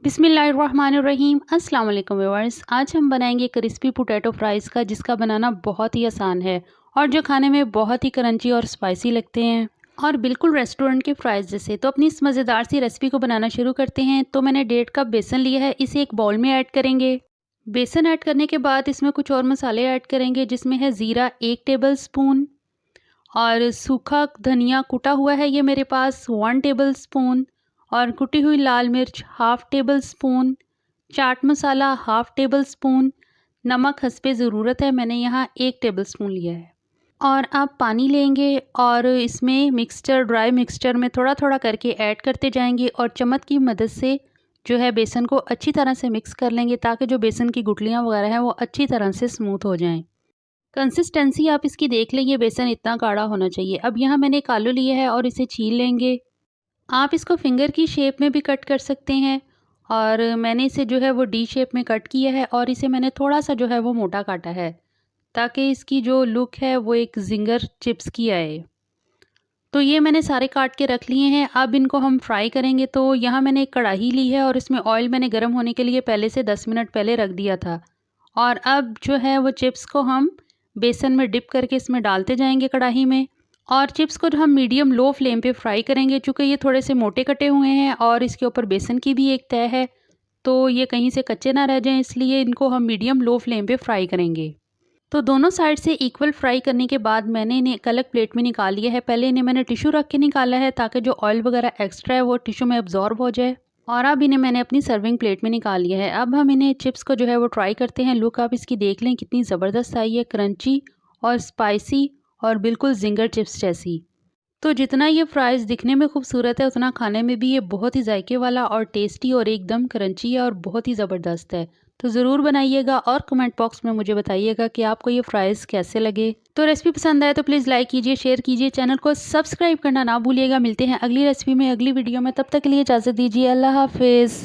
बिस्मिल्लाहिर्रहमानिर्रहीम। अस्सलाम वालेकुम व्यूअर्स। आज हम बनाएंगे क्रिस्पी पोटैटो फ्राइज़ का, जिसका बनाना बहुत ही आसान है और जो खाने में बहुत ही क्रंची और स्पाइसी लगते हैं और बिल्कुल रेस्टोरेंट के फ्राइज़ जैसे। तो अपनी इस मज़ेदार सी रेसिपी को बनाना शुरू करते हैं। तो मैंने 1.5 कप बेसन लिया है, इसे एक बाउल में ऐड करेंगे। बेसन ऐड करने के बाद इसमें कुछ और मसाले ऐड करेंगे, जिसमें है ज़ीरा 1 टेबल स्पून और सूखा धनिया कुटा हुआ है ये मेरे पास 1 टेबल स्पून और कुटी हुई लाल मिर्च half table spoon, chaat masala half table spoon, नमक हस्बे ज़रूरत है, मैंने यहाँ 1 टेबल स्पून लिया है। और आप पानी लेंगे और इसमें ड्राई मिक्सचर में थोड़ा थोड़ा करके ऐड करते जाएंगे और चम्मच की मदद से जो है बेसन को अच्छी तरह से मिक्स कर लेंगे, ताकि जो बेसन की गुठलियाँ वगैरह हैं वो अच्छी तरह से स्मूथ हो जाएं। कंसिस्टेंसी आप इसकी देख लें, ये बेसन इतना गाढ़ा होना चाहिए। अब यहाँ मैंने एक आलू लिया है और इसे छील लेंगे। आप इसको फिंगर की शेप में भी कट कर सकते हैं और मैंने इसे जो है वो डी शेप में कट किया है और इसे मैंने थोड़ा सा जो है वो मोटा काटा है, ताकि इसकी जो लुक है वो एक जिंगर चिप्स की आए। तो ये मैंने सारे काट के रख लिए हैं। अब इनको हम फ्राई करेंगे। तो यहाँ मैंने एक कढ़ाई ली है और इसमें ऑयल मैंने गर्म होने के लिए पहले से 10 मिनट पहले रख दिया था और अब जो है वो चिप्स को हम बेसन में डिप करके इसमें डालते जाएंगे कढ़ाई में। और चिप्स को जो हम मीडियम लो फ्लेम पे फ्राई करेंगे, चूँकि ये थोड़े से मोटे कटे हुए हैं और इसके ऊपर बेसन की भी एक तह है, तो ये कहीं से कच्चे ना रह जाएं, इसलिए इनको हम मीडियम लो फ्लेम पे फ्राई करेंगे। तो दोनों साइड से इक्वल फ्राई करने के बाद मैंने इन्हें एक अलग प्लेट में निकाल लिया है। पहले इन्हें मैंने टिश्यू रख के निकाला है, ताकि जो ऑयल वगैरह एक्स्ट्रा है वो टिश्यू में अब्जॉर्ब हो जाए। और अब इन्हें मैंने अपनी सर्विंग प्लेट में निकाल लिया है। अब हम इन्हें चिप्स को जो है वो ट्राई करते हैं। लुक आप इसकी देख लें, कितनी ज़बरदस्त आई है, क्रंची और स्पाइसी और बिल्कुल जिंगर चिप्स जैसी। तो जितना ये फ्राइज़ दिखने में खूबसूरत है, उतना खाने में भी ये बहुत ही जायके वाला और टेस्टी और एकदम क्रंची है और बहुत ही ज़बरदस्त है। तो ज़रूर बनाइएगा और कमेंट बॉक्स में मुझे बताइएगा कि आपको ये फ्राइज़ कैसे लगे। तो रेसिपी पसंद आए तो प्लीज़ लाइक कीजिए, शेयर कीजिए, चैनल को सब्सक्राइब करना ना भूलिएगा। मिलते हैं अगली रेसिपी में, अगली वीडियो में। तब तक के लिए इजाज़त दीजिए। अल्लाह हाफिज़।